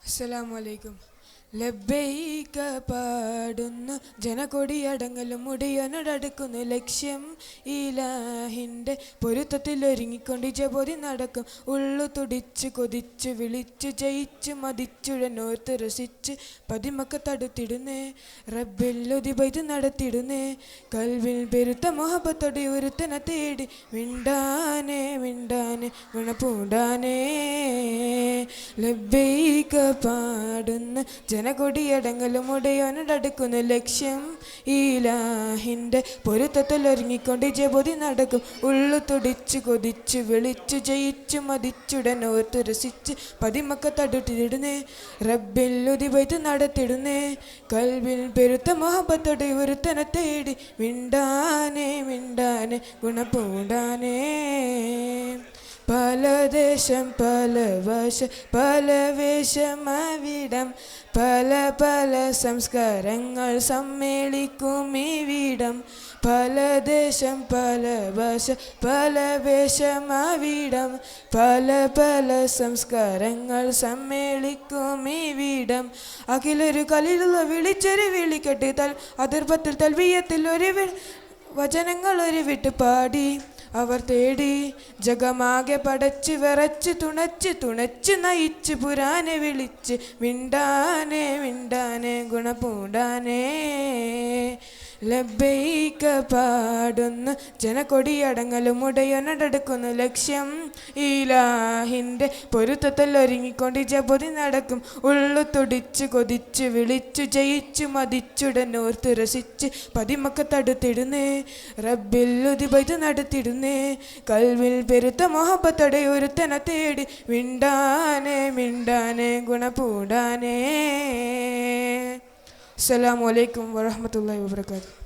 അസ്സലാമലൈക്കും. ലബ്ബൈക പാടുന്നു ജനകൊടിയടങ്ങലും മുടിയനടക്കുന്നു. ലക്ഷ്യം ഇലാഹിൻ്റെ പൊരുത്തത്തിൽ ഒരുങ്ങിക്കൊണ്ട് ജപൊതി നടക്കും. ഉള്ളു തുടിച്ച് കൊതിച്ച് വിളിച്ചു ജയിച്ചു മതിച്ചുഴനോർത്ത് രസിച്ച് പതിമക്ക തടുത്തിടുന്നേ. റബ്ബില്ലുതിബൈത് നടത്തിടുന്നേ. കൽവിൽ പെരുത്ത മൊഹബത്തോടെ ഒരുത്തനെ തേടി മിണ്ടാനേ മിണ്ടാനേ ഗുണപൂണ്ടാനേ. ലബ്ബൈക പാടുന്ന ജനകൊടിയടങ്ങലും ഉടയോനടക്കുന്നു. ലക്ഷ്യം ഇലാഹിൻ്റെ പൊരുത്തത്തിൽ ഒരുങ്ങിക്കൊണ്ട് ജപൊതി നടക്കും. ഉള്ളു തുടിച്ച് കൊതിച്ച് വിളിച്ചു ജയിച്ചു മതിച്ചുടനോർത്ത് രസിച്ച് പതിമക്ക തടുത്തിടുന്നേ. റബ്ബില്ലുതിബൈത്ത് നടത്തിടുന്നേ. കൽവിൽ പെരുത്ത മൊഹബത്തോടെ ഒരുത്തനെ തേടി മിണ്ടാനേ മിണ്ടാനേ ഗുണപൂണ്ടാനേ. പല ദേശം പല ഭാഷ പല വേഷം അവിടം. പല പല സംസ്കാരങ്ങൾ സമ്മേളിക്കും ഇവിടം. പല ദേശം പല ഭാഷ പല വേഷം അവിടം. പല പല സംസ്കാരങ്ങൾ സമ്മേളിക്കും ഇവിടം. അഖിലൊരു കലിലുള്ള വിളിച്ചൊരു വിളിക്കെട്ട് അതിർപ്പത്തിൽ തൽവിയത്തിൽ ഒരു വചനങ്ങൾ ഒരു വിട്ട് പാടി അവർ തേടി. ജഗമാകെ പടച്ച് വിറച്ച് തുണച്ച് തുണച്ച് നയിച്ച് പുരാനെ വിളിച്ച് മിണ്ടാനേ മിണ്ടാനേ ഗുണപൂണ്ടാനേ. ലബ്ബൈക പാടുന്നു ജനകൊടിയടങ്ങലും ഉടയോനടക്കുന്നു. ലക്ഷ്യം ഇലാഹിൻ്റെ പൊരുത്തത്തിൽ ഒരുങ്ങിക്കൊണ്ട് ജപൊതി നടക്കും. ഉള്ളു തുടിച്ച് കൊതിച്ച് വിളിച്ചു ജയിച്ചു മതിച്ചുടനോർത്ത് രസിച്ച് പതിമക്ക തടുത്തിടുന്നേ. റബ്ബില്ലുതിബൈത് നടത്തിടുന്നേ. കൽവിൽ പെരുത്ത മൊഹബത്തോടെ ഒരുത്തനെ തേടി മിണ്ടാനേ മിണ്ടാനേ ഗുണപൂണ്ടാനേ. അസ്സലാമു അലൈക്കും വറഹ്മത്തുള്ളാഹി വബറകാതുഹു.